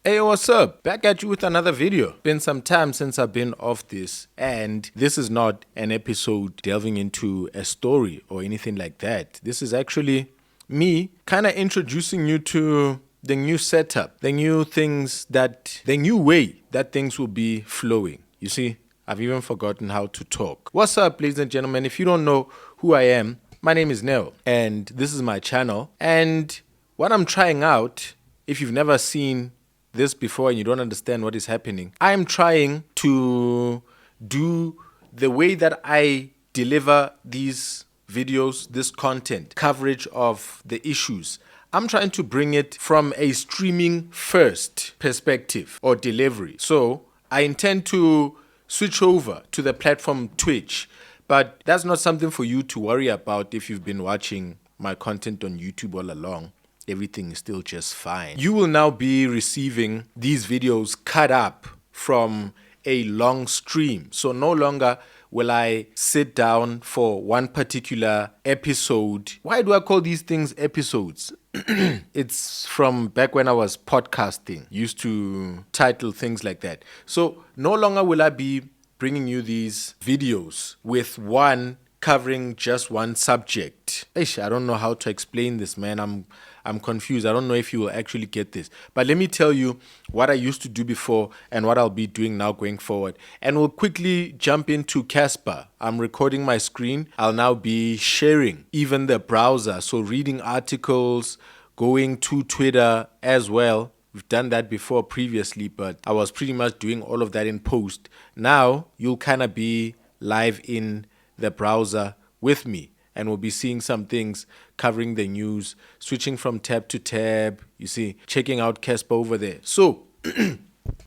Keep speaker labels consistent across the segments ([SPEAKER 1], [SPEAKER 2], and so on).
[SPEAKER 1] Hey, what's up? Back at you with another video. Been some time since I've been off this, and this is not an episode delving into a story or anything like that. This is actually me kind of introducing you to the new setup, the new way that things will be flowing. You see, I've even forgotten how to talk. What's up, ladies and gentlemen? If you don't know who I am, my name is Neo, and this is my channel. And what I'm trying out, if you've never seen this before and you don't understand what is happening, I'm trying to do the way that I deliver these videos, this content, coverage of the issues. I'm trying to bring it from a streaming first perspective or delivery. So I intend to switch over to the platform Twitch, but that's not something for you to worry about if you've been watching my content on YouTube all along. Everything is still just fine. You will now be receiving these videos cut up from a long stream. So no longer will I sit down for one particular episode. Why do I call these things episodes? It's from back when I was podcasting, used to title things like that. So no longer will I be bringing you these videos with one covering just one subject. I don't know how to explain this, man. I'm confused. I don't know if you will actually get this. But let me tell you what I used to do before and what I'll be doing now going forward. And we'll quickly jump into Cassper. I'm recording my screen. I'll now be sharing even the browser. So reading articles, going to Twitter as well. We've done that before previously, but I was pretty much doing all of that in post. Now you'll kind of be live in the browser with me, and we'll be seeing some things, covering the news, switching from tab to tab, you see, checking out Cassper over there. So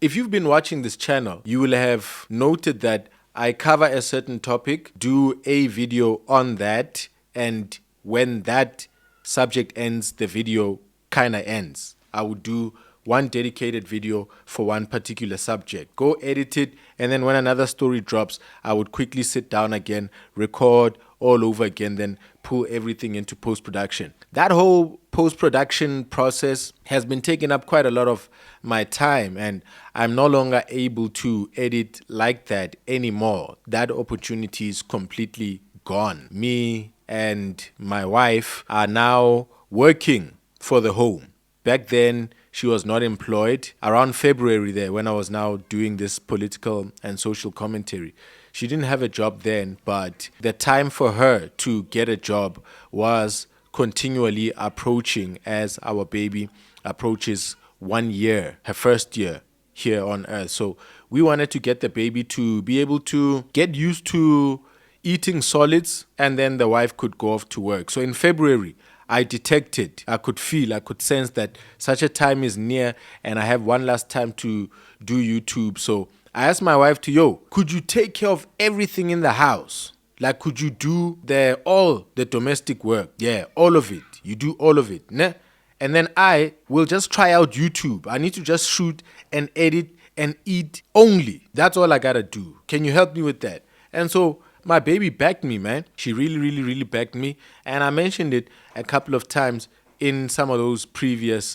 [SPEAKER 1] if you've been watching this channel, you will have noted that I cover a certain topic, do a video on that, and when that subject ends, the video kind of ends. I would do one dedicated video for one particular subject, go edit it, and then when another story drops, I would quickly sit down again, record all over again, then pull everything into post-production. That whole post-production process has been taking up quite a lot of my time, and I'm no longer able to edit like that anymore. That opportunity is completely gone. Me and my wife are now working for the home. Back then, she was not employed. Around February there, when I was now doing this political and social commentary, she didn't have a job then, but the time for her to get a job was continually approaching as our baby approaches 1 year, her first year here on earth. So we wanted to get the baby to be able to get used to eating solids, and then the wife could go off to work. So in February, I detected, I could feel, I could sense that such a time is near, and I have one last time to do YouTube. So I asked my wife could you take care of everything in the house? Like, could you do all the domestic work? Yeah, all of it. You do all of it. Né? And then I will just try out YouTube. I need to just shoot and edit and eat only. That's all I gotta do. Can you help me with that? And so my baby backed me, man. She really, really, really backed me. And I mentioned it a couple of times in some of those previous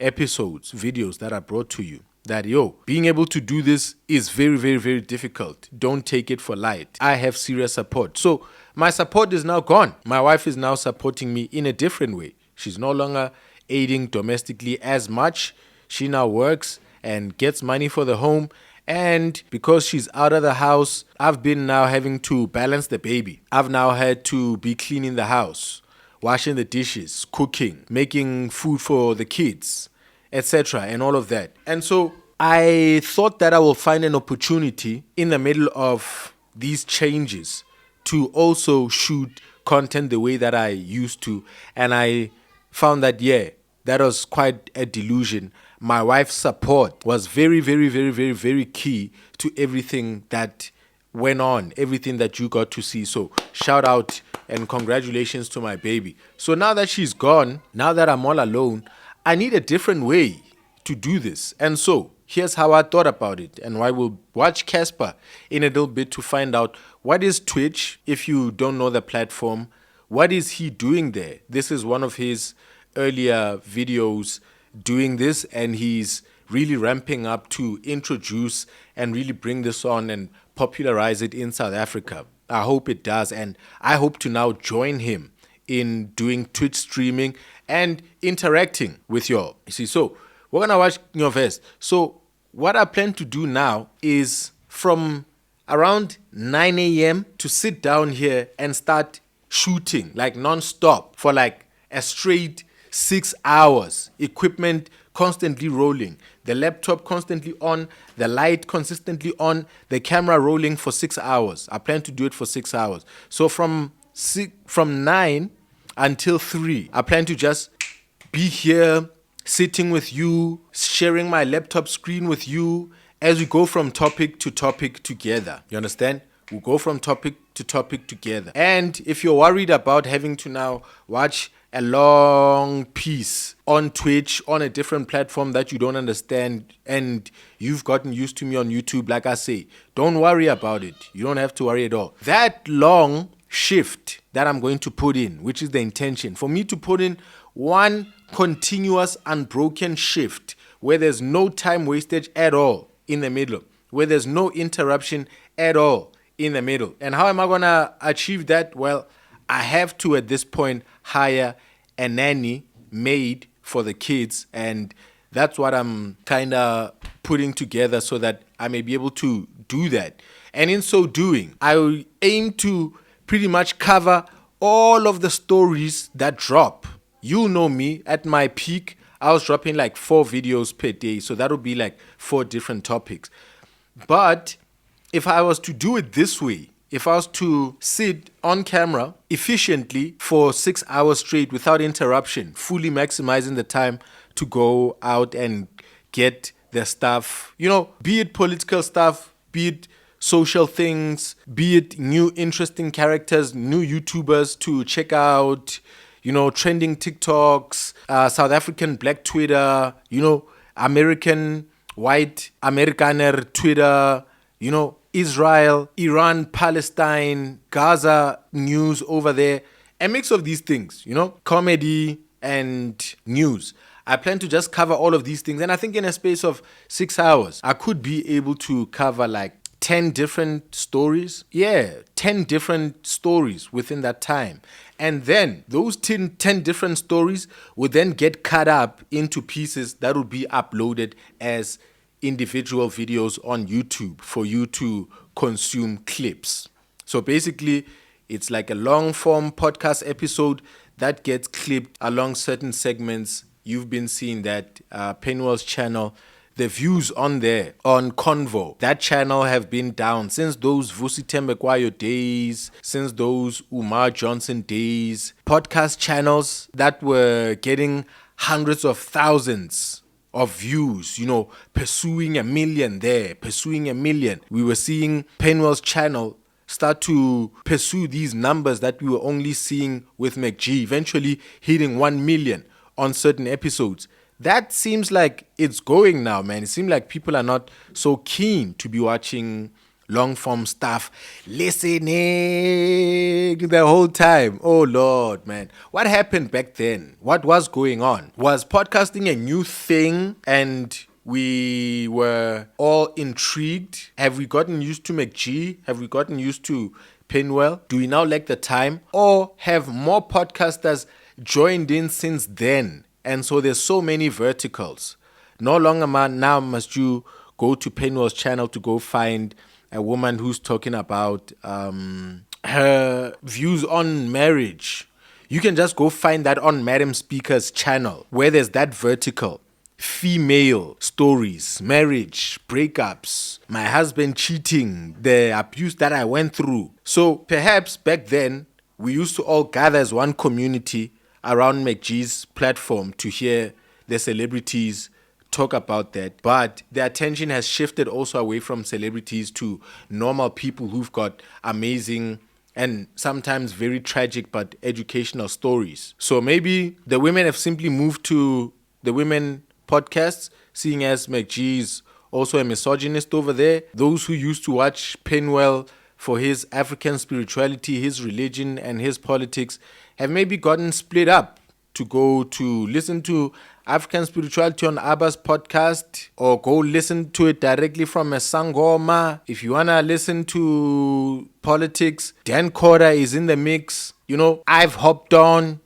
[SPEAKER 1] episodes, videos that I brought to you. That, being able to do this is very, very, very difficult. Don't take it for light. I have serious support. So my support is now gone. My wife is now supporting me in a different way. She's no longer aiding domestically as much. She now works and gets money for the home. And because she's out of the house, I've been now having to balance the baby. I've now had to be cleaning the house, washing the dishes, cooking, making food for the kids, etc., and all of that. And so I thought that I will find an opportunity in the middle of these changes to also shoot content the way that I used to. And I found that, that was quite a delusion. My wife's support was very, very, very, very, very key to everything that went on, everything that you got to see. So shout out and congratulations to my baby. So now that she's gone, now that I'm all alone, I need a different way to do this. And so here's how I thought about it, and why we'll watch Cassper in a little bit to find out what is Twitch, if you don't know the platform. What is he doing there? This is one of his earlier videos doing this, and he's really ramping up to introduce and really bring this on and popularize it in South Africa. I hope it does, and I hope to now join him in doing Twitch streaming and interacting with y'all. You see, so we're gonna watch Nyovest. So what I plan to do now is from around 9 a.m. to sit down here and start shooting like non-stop for like a straight 6 hours. Equipment constantly rolling, the laptop constantly on, the light consistently on, the camera rolling for 6 hours. I plan to do it for 6 hours. So from 9 until 3, I plan to just be here, sitting with you, sharing my laptop screen with you as we go from topic to topic together. You understand? We'll go from topic to topic together. And if you're worried about having to now watch a long piece on Twitch, on a different platform that you don't understand, and you've gotten used to me on YouTube, like I say, don't worry about it. You don't have to worry at all. That long shift that I'm going to put in, which is the intention, for me to put in one continuous unbroken shift where there's no time wastage at all in the middle, where there's no interruption at all in the middle. And how am I going to achieve that? Well, I have to at this point hire a nanny maid for the kids, and that's what I'm kind of putting together so that I may be able to do that. And in so doing, I will aim to pretty much cover all of the stories that drop. You know me, at my peak, I was dropping like 4 videos per day. So that would be like 4 different topics. But if I was to do it this way, if I was to sit on camera efficiently for 6 hours straight without interruption, fully maximizing the time to go out and get the stuff, you know, be it political stuff, be it social things, be it new interesting characters, new YouTubers to check out, you know, trending TikToks, South African Black Twitter, you know, American White Amerikaner Twitter, you know, Israel, Iran, Palestine, Gaza news over there. A mix of these things, you know, comedy and news. I plan to just cover all of these things. And I think in a space of 6 hours, I could be able to cover like 10 different stories. Yeah, 10 different stories within that time. And then those 10 different stories would then get cut up into pieces that would be uploaded as individual videos on YouTube for you to consume clips. So basically, it's like a long form podcast episode that gets clipped along certain segments. You've been seeing that Penuel's channel, the views on there, on Convo, that channel have been down since those Vusi Tembekwayo days, since those Umar Johnson days. Podcast channels that were getting hundreds of thousands of views, you know, pursuing a million there, pursuing a million. We were seeing Penuel's channel start to pursue these numbers that we were only seeing with MacG, eventually hitting 1 million on certain episodes. That seems like it's going now, man. It seems like people are not so keen to be watching long form stuff, listening the whole time. Oh Lord, man. What happened back then? What was going on? Was podcasting a new thing and we were all intrigued? Have we gotten used to MacG? Have we gotten used to Penuel? Do we now lack the time? Or have more podcasters joined in since then? And so there's so many verticals. No longer now must you go to Penuel's channel to go find a woman who's talking about her views on marriage. You can just go find that on Madam Speaker's channel, where there's that vertical. Female stories, marriage, breakups, my husband cheating, the abuse that I went through. So perhaps back then, we used to all gather as one community around MacG's platform to hear the celebrities talk about that. But the attention has shifted also away from celebrities to normal people who've got amazing and sometimes very tragic but educational stories. So maybe the women have simply moved to the women podcasts, seeing as MacG's also a misogynist over there. Those who used to watch Penuel for his African spirituality, his religion, and his politics have maybe gotten split up to go to listen to African Spirituality on Abba's podcast, or go listen to it directly from a Sangoma. If you want to listen to politics, Dan Corder is in the mix. I've hopped on,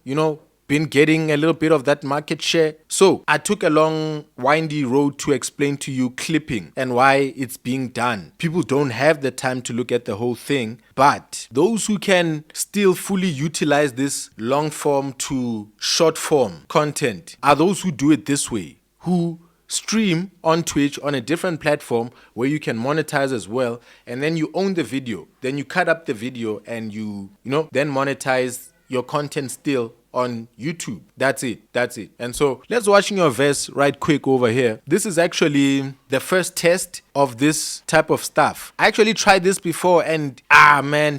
[SPEAKER 1] been getting a little bit of that market share. So I took a long, windy road to explain to you clipping and why it's being done. People don't have the time to look at the whole thing, but those who can still fully utilize this long form to short form content are those who do it this way, who stream on Twitch on a different platform where you can monetize as well, and then you own the video, then you cut up the video and you then monetize your content still on YouTube. That's it. And so let's watch Nyovest right quick over here. This is actually the first test of this type of stuff. I actually tried this before and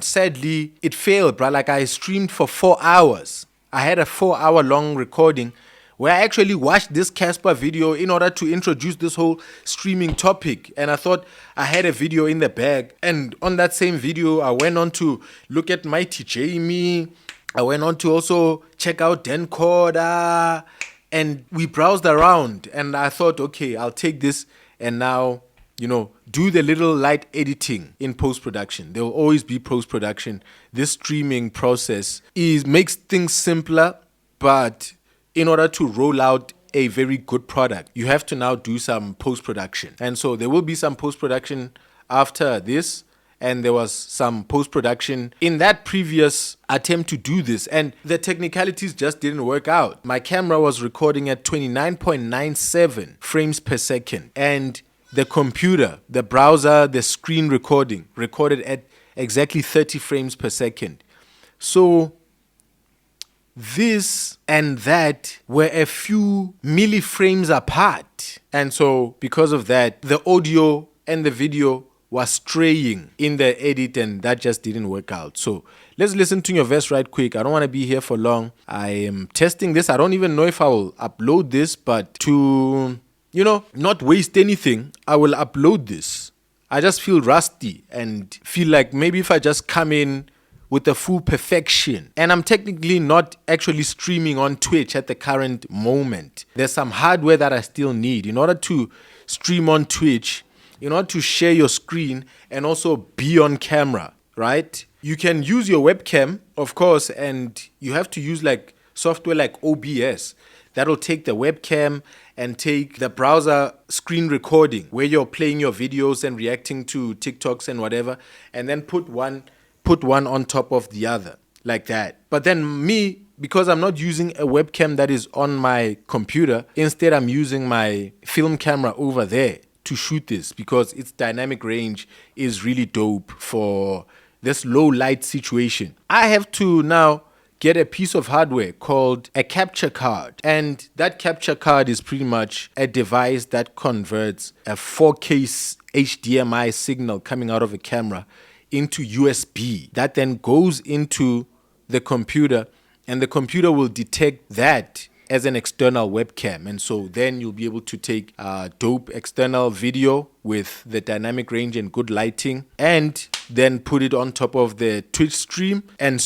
[SPEAKER 1] sadly it failed, bro. Like I streamed for 4 hours. I had a 4-hour long recording where I actually watched this Cassper video in order to introduce this whole streaming topic. And I thought I had a video in the bag. And on that same video, I went on to look at Mighty Jamie. I went on to also check out Dan Corder, and we browsed around, and I thought, okay, I'll take this and now, do the little light editing in post-production. There will always be post-production. This streaming process makes things simpler, but in order to roll out a very good product, you have to now do some post-production. And so there will be some post-production after this. And there was some post-production in that previous attempt to do this. And the technicalities just didn't work out. My camera was recording at 29.97 frames per second. And the computer, the browser, the screen recorded at exactly 30 frames per second. So this and that were a few milliframes apart. And so because of that, the audio and the video was straying in the edit, and that just didn't work out. So let's listen to Nyovest right quick. I don't want to be here for long. I am testing this. I don't even know if I will upload this, but to, not waste anything, I will upload this. I just feel rusty and feel like maybe if I just come in with the full perfection, and I'm technically not actually streaming on Twitch at the current moment. There's some hardware that I still need in order to stream on Twitch, in order to share your screen and also be on camera, right? You can use your webcam, of course, and you have to use like software like OBS. That'll take the webcam and take the browser screen recording where you're playing your videos and reacting to TikToks and whatever, and then put one on top of the other like that. But then me, because I'm not using a webcam that is on my computer, instead I'm using my film camera over there to shoot this because its dynamic range is really dope for this low light situation. I have to now get a piece of hardware called a capture card, and that capture card is pretty much a device that converts a 4K HDMI signal coming out of a camera into USB that then goes into the computer, and the computer will detect that as an external webcam. And so then you'll be able to take dope external video with the dynamic range and good lighting, and then put it on top of the Twitch stream. And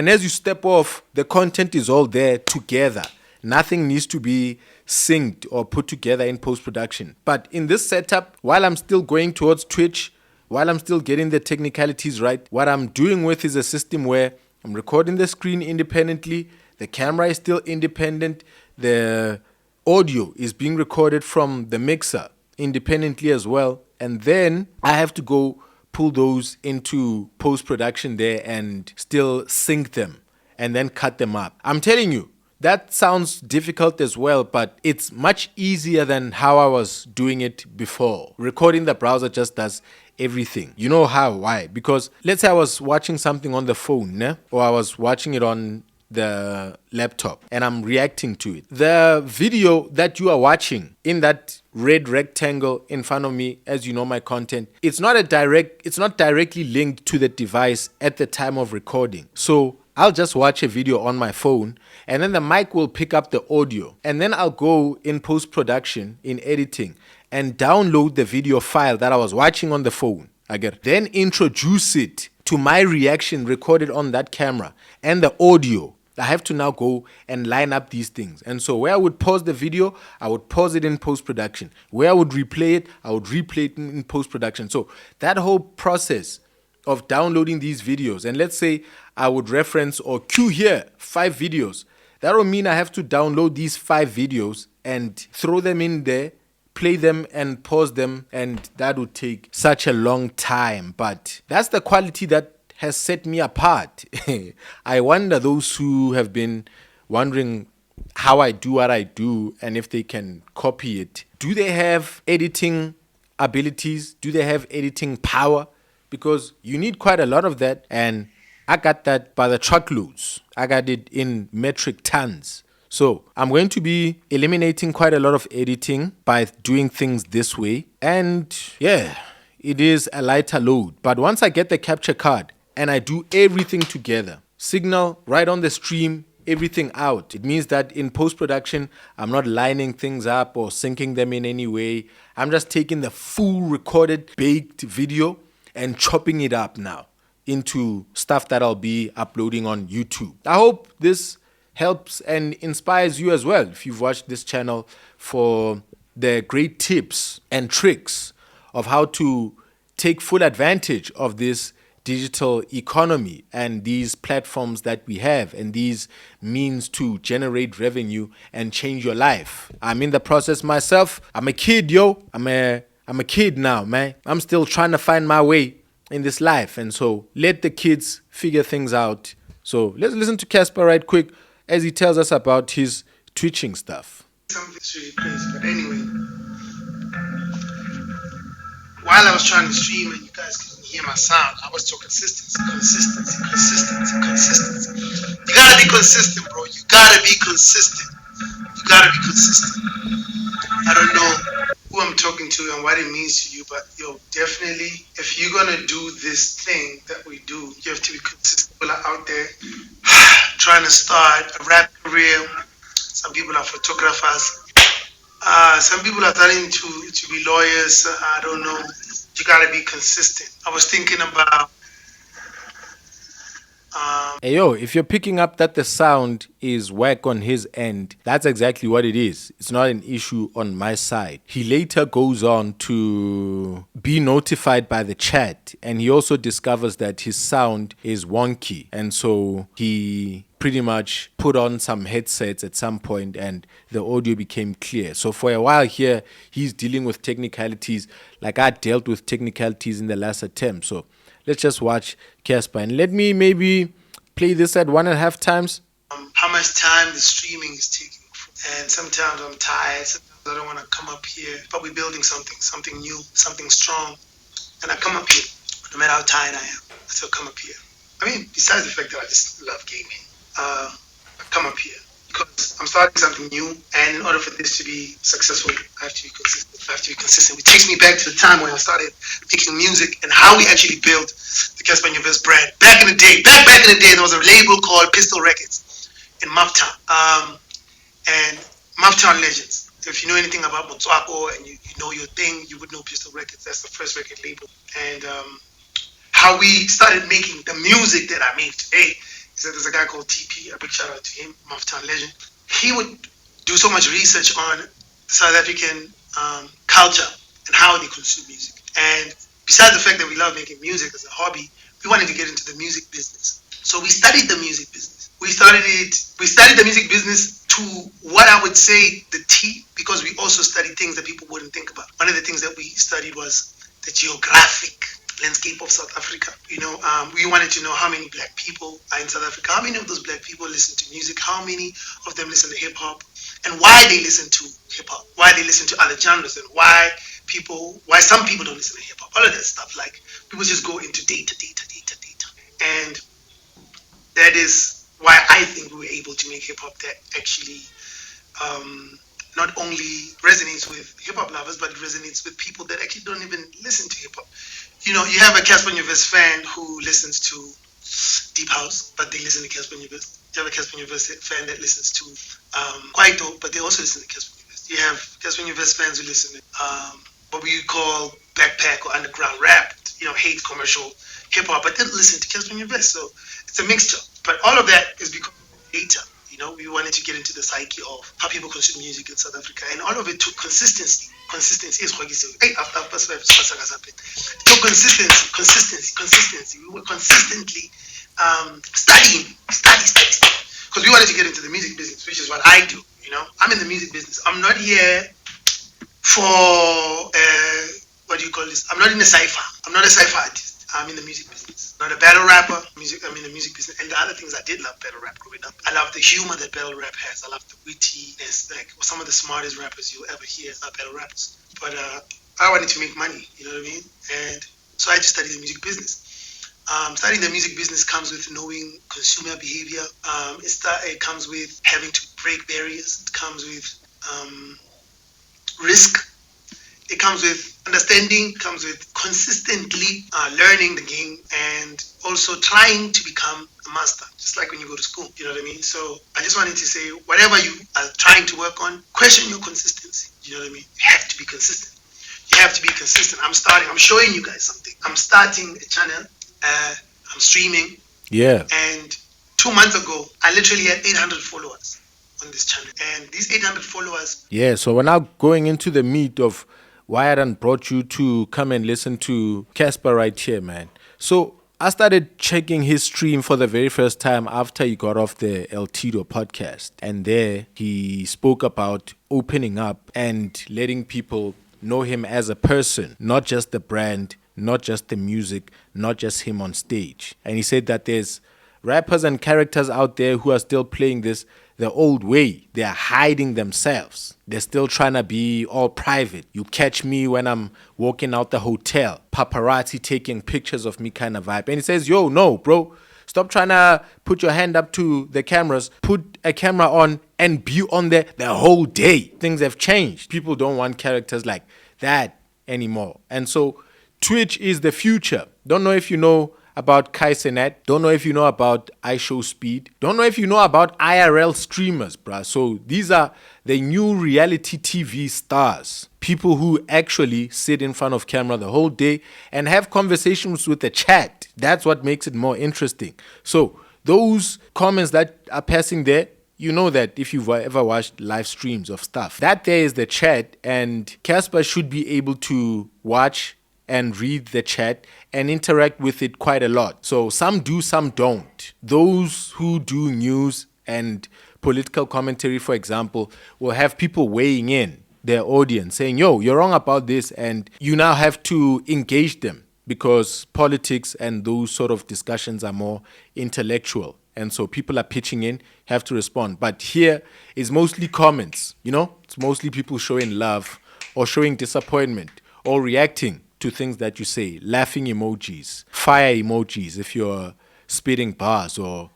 [SPEAKER 1] as you step off, the content is all there together. Nothing needs to be synced or put together in post-production. But in this setup, while I'm still going towards Twitch, while I'm still getting the technicalities right, what I'm doing with is a system where I'm recording the screen independently, the camera is still independent, the audio is being recorded from the mixer independently as well, and then I have to go pull those into post-production there and still sync them and then cut them up. I'm telling you, that sounds difficult as well, but it's much easier than how I was doing it before. Recording the browser just does everything. You know how? Why? Because let's say I was watching something on the phone, or I was watching it on the laptop and I'm reacting to it. The video that you are watching in that red rectangle in front of me, as you know my content, it's not directly linked to the device at the time of recording. So I'll just watch a video on my phone and then the mic will pick up the audio, and then I'll go in post-production in editing and download the video file that I was watching on the phone. Then introduce it to my reaction recorded on that camera and the audio. I have to now go and line up these things. And so where I would pause the video, I would pause it in post-production. Where I would replay it, I would replay it in post-production. So that whole process of downloading these videos, and let's say I would reference or cue here 5 videos. That will mean I have to download these 5 videos and throw them in there, play them and pause them, and that would take such a long time. But that's the quality that has set me apart. I wonder those who have been wondering how I do what I do and if they can copy it. Do they have editing abilities? Do they have editing power? Because you need quite a lot of that, and I got that by the truckloads. I got it in metric tons. So I'm going to be eliminating quite a lot of editing by doing things this way. And yeah, it is a lighter load. But once I get the capture card and I do everything together, signal right on the stream, everything out, it means that in post-production, I'm not lining things up or syncing them in any way. I'm just taking the full recorded, baked video and chopping it up now into stuff that I'll be uploading on YouTube. I hope this helps and inspires you as well if you've watched this channel for the great tips and tricks of how to take full advantage of this digital economy and these platforms that we have and these means to generate revenue and change your life. I'm in the process myself. I'm a kid, yo. I'm a kid now, man. I'm still trying to find my way in this life. And so let the kids figure things out. So let's listen to Cassper right quick as he tells us about his twitching stuff.
[SPEAKER 2] Something's really crazy, but anyway, while I was trying to stream and you guys couldn't hear my sound, I was talking consistency. You gotta be consistent, bro. You gotta be consistent. I don't know who I'm talking to and what it means to you, but yo, definitely, if you're gonna do this thing that we do, you have to be consistent. People are out there trying to start a rap career. Some people are photographers. Some people are starting to be lawyers. I don't know. You gotta be consistent. I was thinking about.
[SPEAKER 1] Hey yo, if you're picking up that the sound is whack on his end, that's exactly what it is. It's not an issue on my side. He later goes on to be notified by the chat, and he also discovers that his sound is wonky, and so he pretty much put on some headsets at some point and the audio became clear. So for a while here, he's dealing with technicalities like I dealt with technicalities in the last attempt. So let's just watch Cassper and let me maybe play this at 1.5 times.
[SPEAKER 2] How much time the streaming is taking. And sometimes I'm tired, sometimes I don't want to come up here, but we're building something new, something strong. And I come up here, no matter how tired I am, I still come up here. I mean, besides the fact that I just love gaming, I come up here because I'm starting something new, and in order for this to be successful, I have to be consistent. It takes me back to the time when I started making music and how we actually built the Cassper Nyovest brand. Back in the day, there was a label called Pistol Records in Maptown, and Maptown Legends. If you know anything about Motswako and you know your thing, you would know Pistol Records. That's the first record label. And how we started making the music that I make today. So there's a guy called TP, a big shout out to him, Maftown legend. He would do so much research on South African culture and how they consume music. And besides the fact that we love making music as a hobby, we wanted to get into the music business. So we studied the music business. We studied the music business to what I would say the T, because we also studied things that people wouldn't think about. One of the things that we studied was the geographic landscape of South Africa. We wanted to know how many black people are in South Africa, how many of those black people listen to music, how many of them listen to hip hop, and why they listen to hip hop, why they listen to other genres, and why some people don't listen to hip hop. All of that stuff, like people just go into data. And that is why I think we were able to make hip hop that actually not only resonates with hip hop lovers, but it resonates with people that actually don't even listen to hip hop. You have a Cassper Nyovest fan who listens to Deep House, but they listen to Cassper Nyovest. You have a Cassper Nyovest fan that listens to Kwaito, but they also listen to Cassper Nyovest. You have Cassper Nyovest fans who listen to what we call backpack or underground rap, hate commercial hip hop, but they listen to Cassper Nyovest. So it's a mixture. But all of that is because creator. We wanted to get into the psyche of how people consume music in South Africa, and all of it took consistency. Consistency is hey, after it took consistency. We were consistently studying, because we wanted to get into the music business, which is what I do. I'm in the music business. I'm not here for what do you call this? I'm not in a cipher. I'm not a cipher artist. I'm in the music business. I'm not a battle rapper. I'm in the music business. And the other things, I did love battle rap growing up. I love the humor that battle rap has. I love the wittiness. Like some of the smartest rappers you'll ever hear are battle rappers. But I wanted to make money. You know what I mean? And so I just studied the music business. Studying the music business comes with knowing consumer behavior. It comes with having to break barriers. It comes with risk. It comes with understanding. It comes with consistently learning the game and also trying to become a master, just like when you go to school. You know what I mean? So I just wanted to say, whatever you are trying to work on, question your consistency. You know what I mean? You have to be consistent. You have to be consistent. I'm showing you guys something. I'm starting a channel. I'm streaming.
[SPEAKER 1] Yeah.
[SPEAKER 2] And 2 months ago, I literally had 800 followers on this channel. And these 800 followers.
[SPEAKER 1] Yeah, so we're now going into the meat of why I done brought you to come and listen to Cassper right here, man. So I started checking his stream for the very first time after he got off the El Tito podcast. And there he spoke about opening up and letting people know him as a person, not just the brand, not just the music, not just him on stage. And he said that there's rappers and characters out there who are still playing this the old way. They're hiding themselves. They're still trying to be all private. You catch me when I'm walking out the hotel, paparazzi taking pictures of me kind of vibe. And he says, yo, no, bro, stop trying to put your hand up to the cameras. Put a camera on and be on there the whole day. Things have changed. People don't want characters like that anymore. And so Twitch is the future. Don't know if you know about Cassper. Don't know if you know about iShowSpeed. Don't know if you know about IRL streamers, bruh. So these are the new reality TV stars. People who actually sit in front of camera the whole day and have conversations with the chat. That's what makes it more interesting. So those comments that are passing there, you know that if you've ever watched live streams of stuff, that there is the chat, and Cassper should be able to watch and read the chat and interact with it quite a lot. So some do, some don't. Those who do news and political commentary, for example, will have people weighing in their audience saying, yo, you're wrong about this, and you now have to engage them because politics and those sort of discussions are more intellectual. And so people are pitching in, have to respond. But here is mostly comments, it's mostly people showing love or showing disappointment or reacting to things that you say, laughing emojis, fire emojis if you're spitting bars or,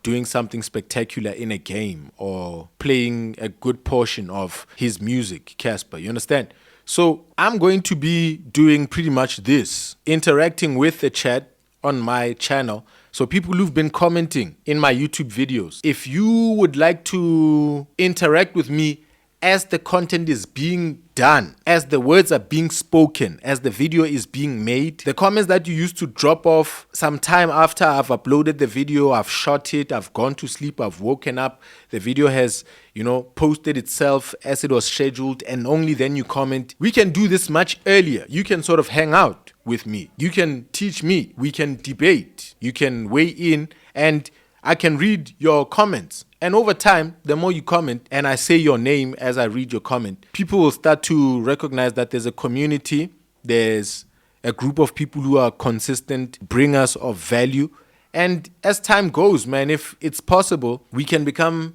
[SPEAKER 1] doing something spectacular in a game or playing a good portion of his music, Cassper, you understand? So I'm going to be doing pretty much this, interacting with the chat on my channel. So people who've been commenting in my YouTube videos, if you would like to interact with me as the content is being done, as the words are being spoken, as the video is being made, the comments that you used to drop off sometime after I've uploaded the video, I've shot it, I've gone to sleep, I've woken up, the video has, posted itself as it was scheduled, and only then you comment. We can do this much earlier. You can sort of hang out with me. You can teach me. We can debate. You can weigh in, and I can read your comments. And over time, the more you comment and I say your name as I read your comment, people will start to recognize that there's a community, there's a group of people who are consistent bringers of value. And as time goes, man, if it's possible, you can become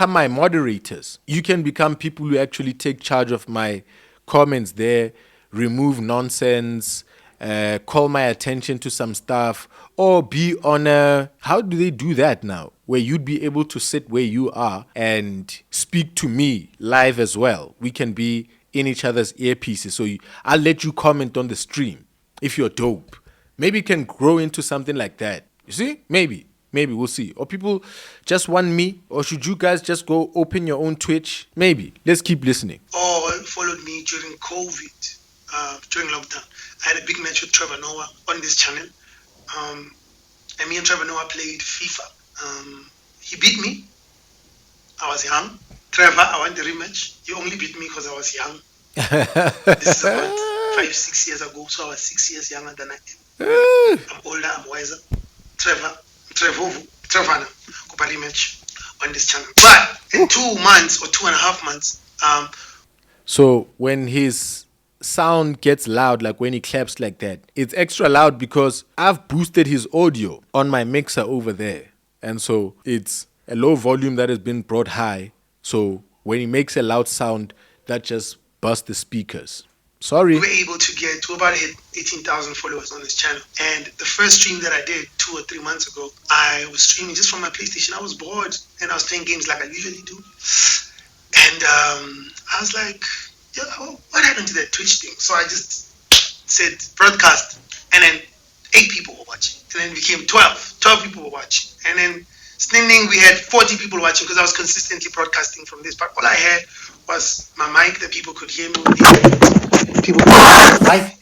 [SPEAKER 1] my moderators. You can become people who actually take charge of my comments there, remove nonsense, call my attention to some stuff, or be on how do they do that now? Where you'd be able to sit where you are and speak to me live as well. We can be in each other's earpieces. So I'll let you comment on the stream if you're dope. Maybe it can grow into something like that. You see? Maybe we'll see. Or people just want me, or should you guys just go open your own Twitch? Maybe. Let's keep listening.
[SPEAKER 2] Or followed me during COVID, during lockdown. I had a big match with Trevor Noah on this channel. And me and Trevor Noah played FIFA. He beat me. I was young. Trevor, I want the rematch. You only beat me because I was young. This is about 5-6 years ago, so I was 6 years younger than I am. I'm older, I'm wiser. Trevor, Kupa rematch on this channel. But in 2 months or 2.5 months,
[SPEAKER 1] So when his sound gets loud, like when he claps like that, it's extra loud because I've boosted his audio on my mixer over there. And so it's a low volume that has been brought high. So when he makes a loud sound, that just busts the speakers. Sorry.
[SPEAKER 2] we were able to get to about 18,000 followers on this channel. And the first stream that I did 2 or 3 months ago, I was streaming just from my PlayStation. I was bored and I was playing games like I usually do. And I was like, yeah, what happened to that Twitch thing? So I just said broadcast, and then 8 people were watching. And then it became 12 people were watching. And then Sninding, we had 40 people watching because I was consistently broadcasting from this. But all I had was my mic that people could hear me with the people mic.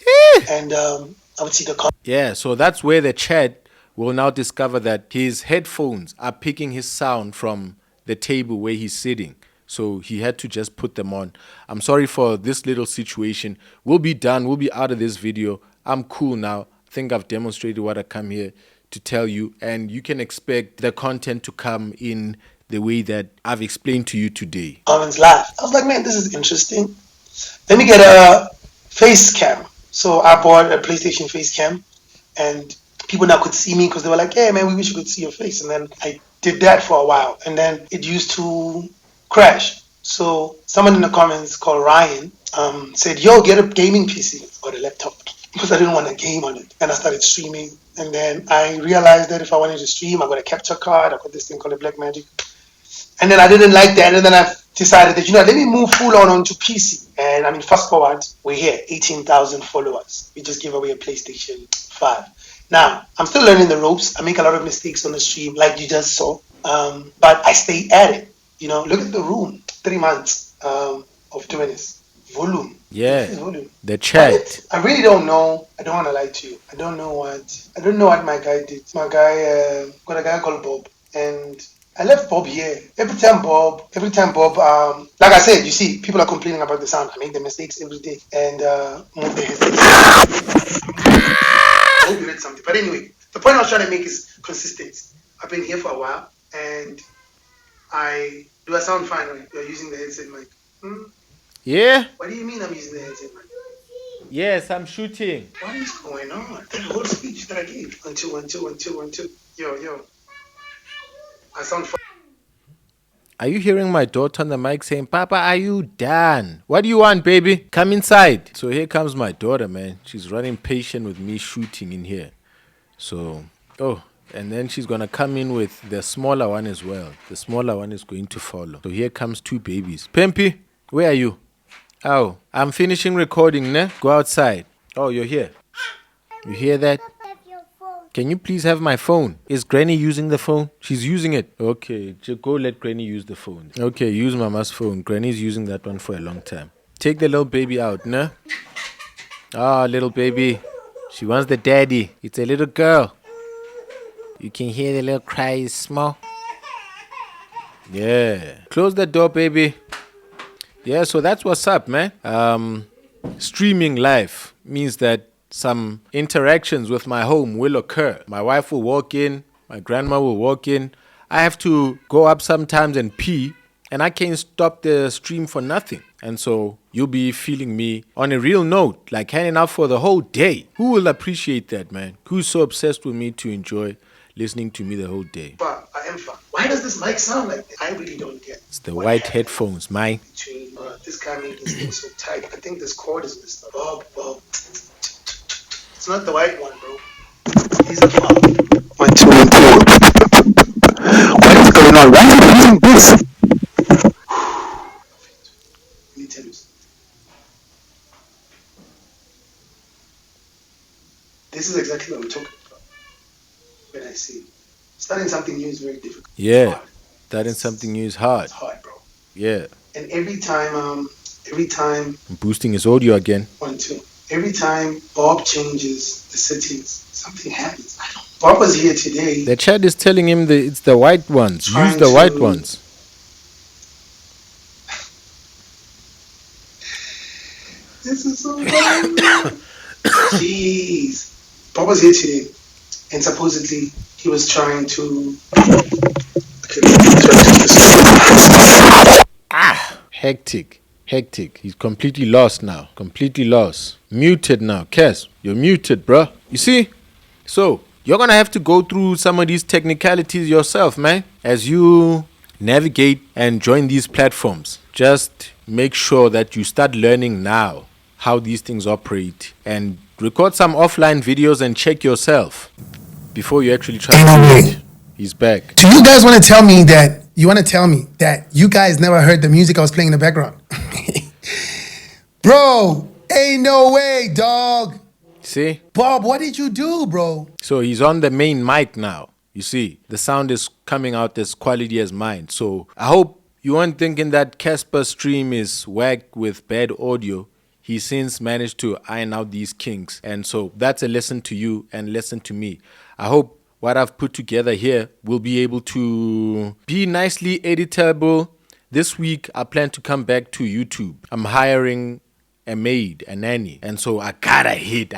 [SPEAKER 2] And I would see the comments.
[SPEAKER 1] Yeah, so that's where the chat will now discover that his headphones are picking his sound from the table where he's sitting. So he had to just put them on. I'm sorry for this little situation. We'll be done. We'll be out of this video. I'm cool now. I think I've demonstrated what I come here to tell you. And you can expect the content to come in the way that I've explained to you today.
[SPEAKER 2] Comments live. I was like, man, this is interesting. Let me get a face cam. So I bought a PlayStation face cam, and people now could see me because they were like, hey, man, we wish you could see your face. And then I did that for a while, and then it used to crash. So someone in the comments called Ryan said, yo, get a gaming PC or a laptop, because I didn't want to game on it. And I started streaming. And then I realized that if I wanted to stream, I got a capture card. I got this thing called a Blackmagic. And then I didn't like that. And then I decided that, let me move full on onto PC. And I mean, fast forward, we're here, 18,000 followers. We just gave away a PlayStation 5. Now, I'm still learning the ropes. I make a lot of mistakes on the stream, like you just saw. But I stay at it. Look at the room. 3 months of doing this. Volume.
[SPEAKER 1] Yeah.
[SPEAKER 2] This is volume.
[SPEAKER 1] The chat.
[SPEAKER 2] But I really don't know. I don't want to lie to you. I don't know what my guy did. My guy got a guy called Bob, and I left Bob here. Every time Bob, like I said, you see, people are complaining about the sound. I make the mistakes every day and move the headset. I hope you read something. But anyway, the point I was trying to make is consistency. I've been here for a while, and do I sound fine when you're using the headset mic?
[SPEAKER 1] Yeah.
[SPEAKER 2] What do you mean I'm using the headset mic?
[SPEAKER 1] Yes, I'm shooting.
[SPEAKER 2] What is going on? That whole speech that I gave. 1 2 1 2 1 2 1 2. Yo. I sound fine.
[SPEAKER 1] Are you hearing my daughter on the mic saying, Papa, are you done? What do you want, baby? Come inside. So here comes my daughter, man. She's running patient with me shooting in here. So, and then she's going to come in with the smaller one as well. The smaller one is going to follow. So here comes 2 babies. Pempy, where are you? Oh, I'm finishing recording, ne? Go outside. Oh, you're here. You hear that? Can you please have my phone? Is Granny using the phone? She's using it. Okay, just go let Granny use the phone. Okay, use Mama's phone. Granny's using that one for a long time. Take the little baby out, ne? Ah, little baby. She wants the daddy. It's a little girl. You can hear the little cry is small. Yeah. Close the door, baby. Yeah, so that's what's up, man. Streaming live means that some interactions with my home will occur. My wife will walk in, my grandma will walk in. I have to go up sometimes and pee, and I can't stop the stream for nothing. And so you'll be feeling me on a real note, like hanging out for the whole day. Who will appreciate that, man? Who's so obsessed with me to enjoy listening to me the whole day?
[SPEAKER 2] But I am fun. Why does this mic sound like that? I really don't get.
[SPEAKER 1] It's the white headphones, man.
[SPEAKER 2] Between this guy making this thing so tight. I think this cord is messed up. Bob. It's not the white one, bro. These are fun. 1 2 1 2. What is going on? Why are you using this? Let me tell you something. This is exactly what we're talking about. When I say starting something new is very difficult.
[SPEAKER 1] Yeah, starting something new is hard.
[SPEAKER 2] It's hard, bro.
[SPEAKER 1] Yeah.
[SPEAKER 2] And every time
[SPEAKER 1] I'm boosting his audio again.
[SPEAKER 2] 1 2. Every time Bob changes the settings, something happens. I don't Bob was here today.
[SPEAKER 1] The chat is telling him that it's the white ones. Use
[SPEAKER 2] Trying
[SPEAKER 1] the white
[SPEAKER 2] to-
[SPEAKER 1] ones.
[SPEAKER 2] This is so bad. Jeez. Bob was here today, and supposedly he was trying to.
[SPEAKER 1] Hectic. He's completely lost now. Completely lost. Muted now. Cass, you're muted, bruh. You see? So, you're gonna have to go through some of these technicalities yourself, man. As you navigate and join these platforms, just make sure that you start learning now how these things operate and record some offline videos and check yourself before you actually try to do it. He's back.
[SPEAKER 3] Do you guys want to tell me that you guys never heard the music I was playing in the background? Bro, ain't no way, dog.
[SPEAKER 1] See?
[SPEAKER 3] Bob, what did you do, bro?
[SPEAKER 1] So he's on the main mic now. You see, the sound is coming out as quality as mine. So I hope you weren't thinking that Cassper's stream is whack with bad audio. He's since managed to iron out these kinks. And so that's a lesson to you and lesson to me. I hope what I've put together here will be able to be nicely editable. This week, I plan to come back to YouTube. I'm hiring a maid, a nanny. And so I gotta hit.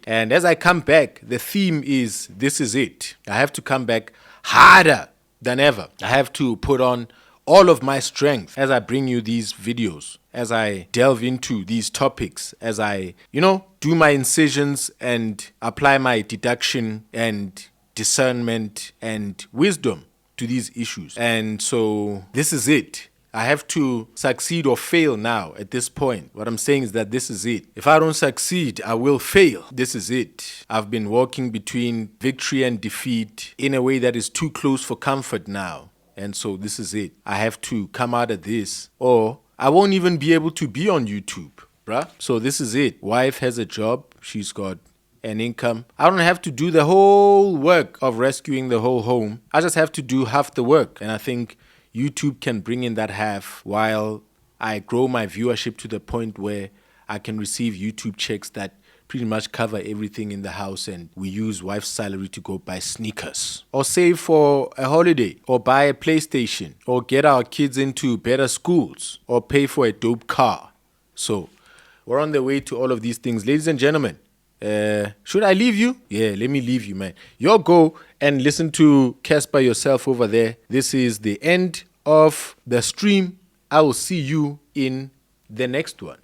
[SPEAKER 1] And as I come back, the theme is, this is it. I have to come back harder than ever. I have to put on all of my strength as I bring you these videos, as I delve into these topics, as I, do my incisions and apply my deduction and discernment and wisdom to these issues. And so this is it. I have to succeed or fail now at this point. What I'm saying is that this is it. If I don't succeed, I will fail. This is it. I've been walking between victory and defeat in a way that is too close for comfort now. And so this is it. I have to come out of this, or I won't even be able to be on YouTube, bruh. So this is it. Wife has a job. She's got an income. I don't have to do the whole work of rescuing the whole home. I just have to do half the work. And I think YouTube can bring in that half while I grow my viewership to the point where I can receive YouTube checks that pretty much cover everything in the house, and we use wife's salary to go buy sneakers or save for a holiday or buy a PlayStation or get our kids into better schools or pay for a dope car. So we're on the way to all of these things. Ladies and gentlemen, should I leave you? Yeah, let me leave you, man. You go and listen to Cassper yourself over there. This is the end of the stream. I will see you in the next one.